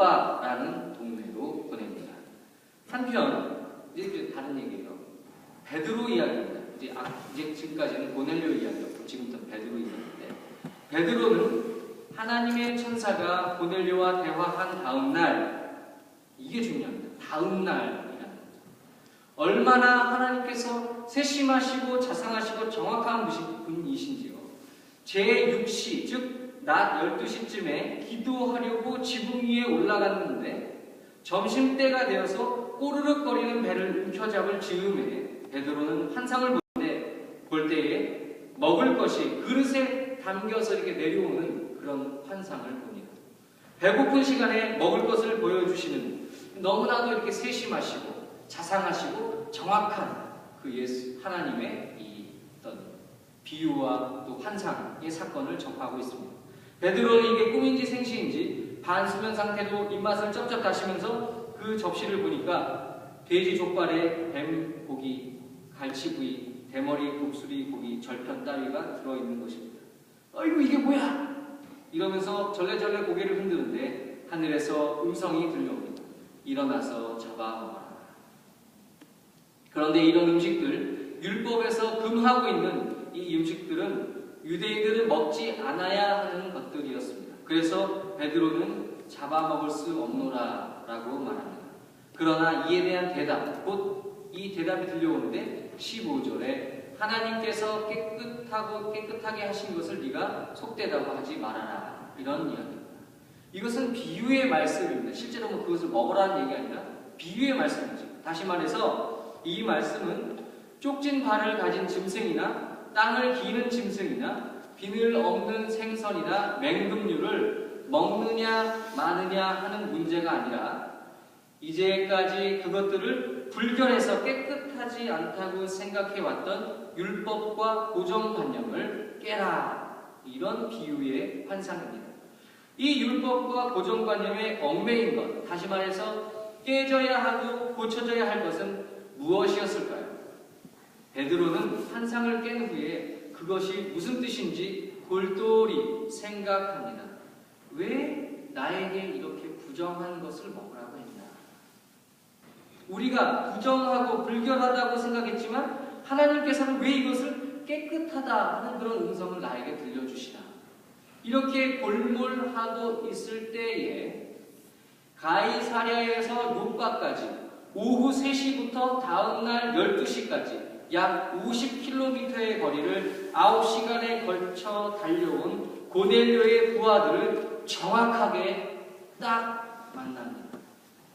욥바라는 동네로 보냅니다. 한편 이제 다른 얘기예요. 베드로 이야기입니다. 이제 지금까지는 고넬료 이야기였고 지금부터 베드로 이야기인데, 베드로는 하나님의 천사가 고넬료와 대화한 다음 날, 이게 중요합니다. 다음 날이라는 거죠. 얼마나 하나님께서 세심하시고 자상하시고 정확한 분이신지요. 제6시, 즉 낮 12시쯤에 기도하려고 지붕 위에 올라갔는데 점심때가 되어서 꼬르륵거리는 배를 움켜잡을 즈음에 베드로는 환상을 볼 때에 먹을 것이 그릇에 담겨서 이렇게 내려오는 그런 환상을 봅니다. 배고픈 시간에 먹을 것을 보여주시는, 너무나도 이렇게 세심하시고 자상하시고 정확한 그 예수 하나님의 이 어떤 비유와 또 환상의 사건을 접하고 있습니다. 베드로는 이게 꿈인지 생시인지 반수면 상태로 입맛을 쩝쩝 다시면서 그 접시를 보니까 돼지 족발에 뱀 고기, 갈치구이, 대머리 독수리 고기, 절편 따위가 들어있는 것입니다. 어이구 이게 뭐야? 이러면서 절레절레 고개를 흔드는데 하늘에서 음성이 들려옵니다. 일어나서 잡아먹어라. 그런데 이런 음식들, 율법에서 금하고 있는 이 음식들은 유대인들은 먹지 않아야 하는 것들이었습니다. 그래서 베드로는 잡아먹을 수 없노라 라고 말합니다. 그러나 이에 대한 대답, 곧 이 대답이 들려오는데 15절에 하나님께서 깨끗하게 하신 것을 네가 속되다고 하지 말아라, 이런 이야기입니다. 이것은 비유의 말씀입니다. 실제로 그것을 먹으라는 얘기가 아니라 비유의 말씀이죠. 다시 말해서 이 말씀은 쪽진 발을 가진 짐승이나 땅을 기는 짐승이나 비늘 없는 생선이나 맹금류를 먹느냐 마느냐 하는 문제가 아니라 이제까지 그것들을 불결해서 깨끗하지 않다고 생각해왔던 율법과 고정관념을 깨라, 이런 비유의 환상입니다. 이 율법과 고정관념에 얽매인 것, 다시 말해서 깨져야 하고 고쳐져야 할 것은 무엇이었을까요? 베드로는 환상을 깬 후에 그것이 무슨 뜻인지 골똘히 생각합니다. 왜 나에게 이렇게 부정한 것을 먹으라고 했나? 우리가 부정하고 불결하다고 생각했지만 하나님께서는 왜 이것을 깨끗하다 하는 그런 음성을 나에게 들려주시나? 이렇게 골몰하고 있을 때에 가이사랴에서 욥바까지 오후 3시부터 다음날 12시까지 약 50km의 거리를 9시간에 걸쳐 달려온 고넬료의 부하들을 정확하게 딱 만납니다.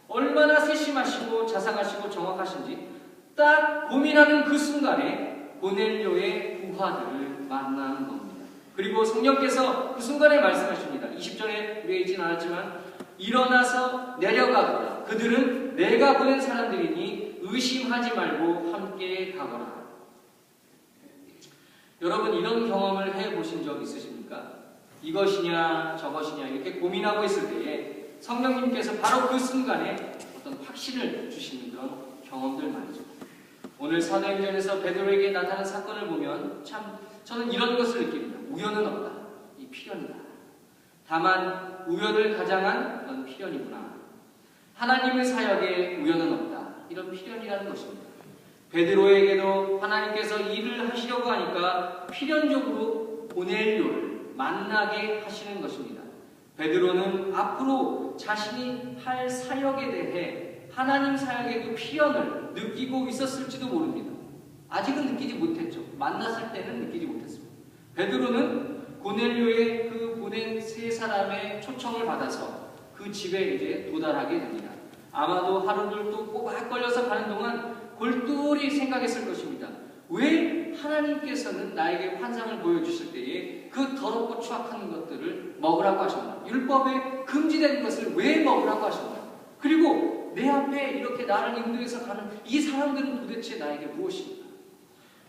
얼마나 세심하시고 자상하시고 정확하신지 딱 고민하는 그 순간에 고넬료의 부하들을 만나는 겁니다. 그리고 성령께서 그 순간에 말씀하십니다. 20절에 우리가 읽진 않았지만 일어나서 내려가거라. 그들은 내가 보낸 사람들이니 의심하지 말고 함께 가거라. 여러분, 이런 경험을 해보신 적 있으십니까? 이것이냐 저것이냐 이렇게 고민하고 있을 때에 성령님께서 바로 그 순간에 어떤 확신을 주시는 그런 경험들 말이죠. 오늘 사도행전에서 베드로에게 나타난 사건을 보면 참 저는 이런 것을 느낍니다. 우연은 없다. 이 필연이다. 다만 우연을 가장한 그런 필연이구나. 하나님의 사역에 우연은 없다. 이런 필연이라는 것입니다. 베드로에게도 하나님께서 일을 하시려고 하니까 필연적으로 고넬료를 만나게 하시는 것입니다. 베드로는 앞으로 자신이 할 사역에 대해 하나님 사역의 그 필연을 느끼고 있었을지도 모릅니다. 아직은 느끼지 못했죠. 만났을 때는 느끼지 못했습니다. 베드로는 고넬료의 그 보낸 세 사람의 초청을 받아서 그 집에 이제 도달하게 됩니다. 아마도 하루를 또 꼬박 걸려서 가는 동안 골똘히 생각했을 것입니다. 왜 하나님께서는 나에게 환상을 보여주실 때에 그 더럽고 추악한 것들을 먹으라고 하셨나? 율법에 금지된 것을 왜 먹으라고 하셨나? 그리고 내 앞에 이렇게 나를 인도해서 가는 이 사람들은 도대체 나에게 무엇입니까?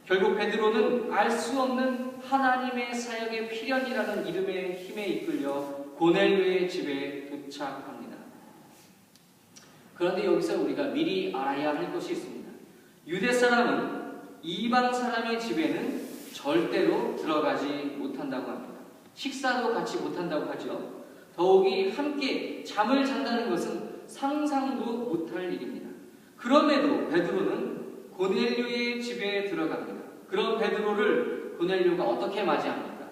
결국 베드로는 알 수 없는 하나님의 사역의 필연이라는 이름의 힘에 이끌려 고넬료의 집에 도착합니다. 그런데 여기서 우리가 미리 알아야 할 것이 있습니다. 유대 사람은 이방 사람의 집에는 절대로 들어가지 못한다고 합니다. 식사도 같이 못한다고 하죠. 더욱이 함께 잠을 잔다는 것은 상상도 못할 일입니다. 그럼에도 베드로는 고넬료의 집에 들어갑니다. 그런 베드로를 고넬료가 어떻게 맞이합니까?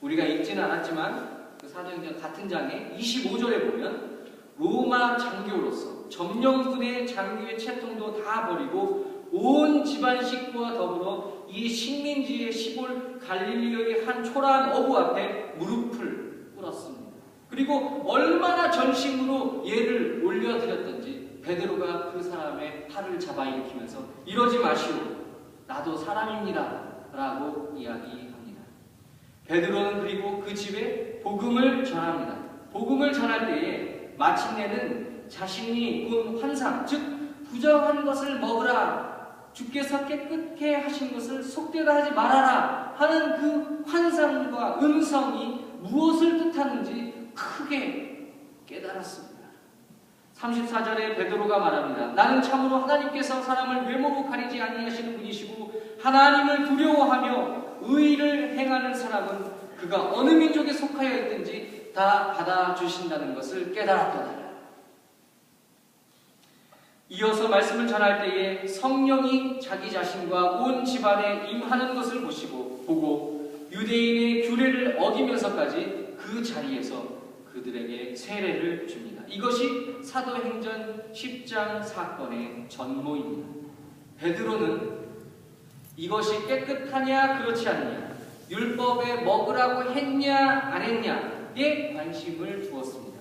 우리가 읽지는 않았지만 그 사도행전 같은 장에 25절에 보면 로마 장교로서 점령군의 장교의 채통도 다 버리고 온 집안 식구와 더불어 이 식민지의 시골 갈릴리의 한 초라한 어부 앞에 무릎을 꿇었습니다. 그리고 얼마나 전심으로 예를 올려드렸던지 베드로가 그 사람의 팔을 잡아일으키면서 이러지 마시오, 나도 사람입니다 라고 이야기합니다. 베드로는 그리고 그 집에 복음을 전합니다. 복음을 전할 때에 마침내는 자신이 본 환상, 즉 부정한 것을 먹으라, 주께서 깨끗게 하신 것을 속되다 하지 말아라 하는 그 환상과 음성이 무엇을 뜻하는지 크게 깨달았습니다. 34절에 베드로가 말합니다. 나는 참으로 하나님께서 사람을 외모로 가리지 아니하시는 분이시고 하나님을 두려워하며 의를 행하는 사람은 그가 어느 민족에 속하여 있든지 다 받아주신다는 것을 깨달았더라. 이어서 말씀을 전할 때에 성령이 자기 자신과 온 집안에 임하는 것을 보고 유대인의 규례를 어기면서까지 그 자리에서 그들에게 세례를 줍니다. 이것이 사도행전 10장 사건의 전모입니다. 베드로는 이것이 깨끗하냐 그렇지 않느냐, 율법에 먹으라고 했냐 안 했냐에 관심을 두었습니다.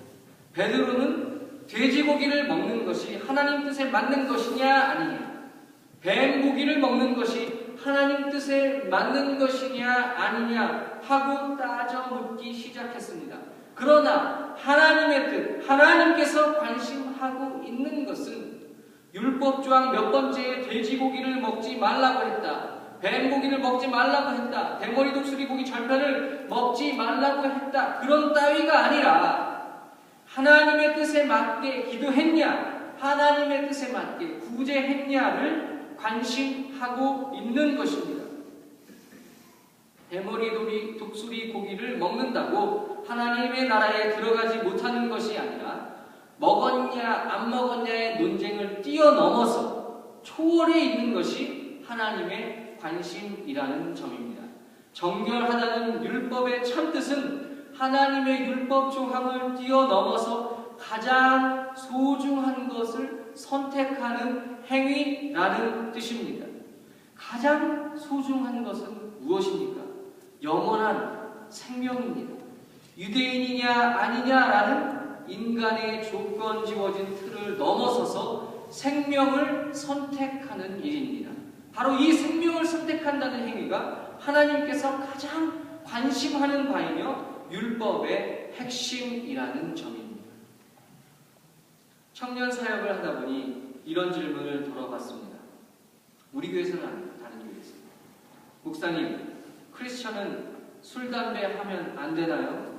베드로는 돼지고기를 먹는 것이 하나님 뜻에 맞는 것이냐 아니냐, 뱀 고기를 먹는 것이 하나님 뜻에 맞는 것이냐 아니냐 하고 따져 묻기 시작했습니다. 그러나 하나님의 뜻, 하나님께서 관심하고 있는 것은 율법조항 몇 번째에 돼지고기를 먹지 말라고 했다, 뱀고기를 먹지 말라고 했다, 대머리 독수리 고기 절편을 먹지 말라고 했다, 그런 따위가 아니라 하나님의 뜻에 맞게 기도했냐, 하나님의 뜻에 맞게 구제했냐를 관심하고 있는 것입니다. 대머리 독수리 고기를 먹는다고 하나님의 나라에 들어가지 못하는 것이 아니라 먹었냐 안 먹었냐의 논쟁을 뛰어넘어서 초월해 있는 것이 하나님의 관심이라는 점입니다. 정결하다는 율법의 참뜻은 하나님의 율법 조항을 뛰어넘어서 가장 소중한 것을 선택하는 행위라는 뜻입니다. 가장 소중한 것은 무엇입니까? 영원한 생명입니다. 유대인이냐 아니냐라는 인간의 조건 지워진 틀을 넘어서서 생명을 선택하는 일입니다. 바로 이 생명을 선택한다는 행위가 하나님께서 가장 관심하는 바이며 율법의 핵심이라는 점입니다. 청년 사역을 하다 보니 이런 질문을 들어봤습니다. 우리 교회에서는 아니고 다른 교회에서. 목사님, 크리스천은 술, 담배 하면 안 되나요?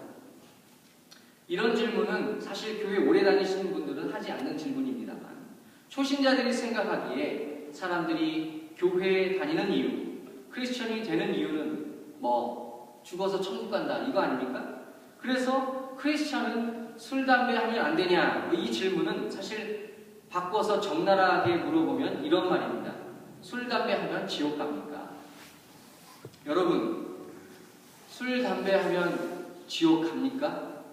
이런 질문은 사실 교회 오래 다니시는 분들은 하지 않는 질문입니다만, 초신자들이 생각하기에 사람들이 교회에 다니는 이유, 크리스천이 되는 이유는 죽어서 천국 간다 이거 아닙니까? 그래서 크리스천은 술, 담배 하면 안 되냐? 이 질문은 사실 바꿔서 적나라하게 물어보면 이런 말입니다. 술, 담배 하면 지옥 갑니까? 여러분, 술, 담배 하면 지옥 갑니까?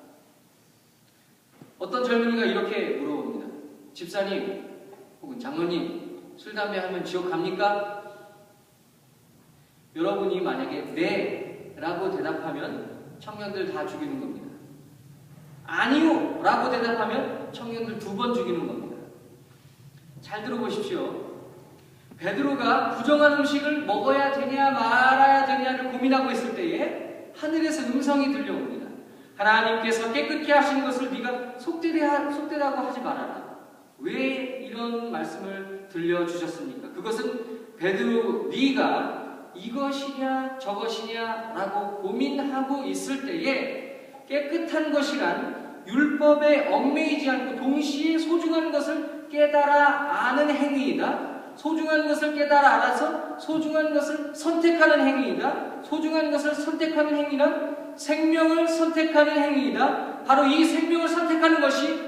어떤 젊은이가 이렇게 물어봅니다. 집사님 혹은 장로님, 술, 담배 하면 지옥 갑니까? 여러분이 만약에 네 라고 대답하면 청년들 다 죽이는 겁니다. 아니요 라고 대답하면 청년들 2번 죽이는 겁니다. 잘 들어보십시오. 베드로가 부정한 음식을 먹어야 되냐 말아야 되냐를 고민하고 있을 때에 하늘에서 음성이 들려옵니다. 하나님께서 깨끗게 하신 것을 네가 속되다고 하지 말아라. 왜 이런 말씀을 들려주셨습니까? 그것은 베드로, 네가 이것이냐 저것이냐 라고 고민하고 있을 때에 깨끗한 것이란 율법에 얽매이지 않고 동시에 소중한 것을 깨달아 아는 행위이다. 소중한 것을 깨달아 알아서 소중한 것을 선택하는 행위이다. 소중한 것을 선택하는 행위란 생명을 선택하는 행위이다. 바로 이 생명을 선택하는 것이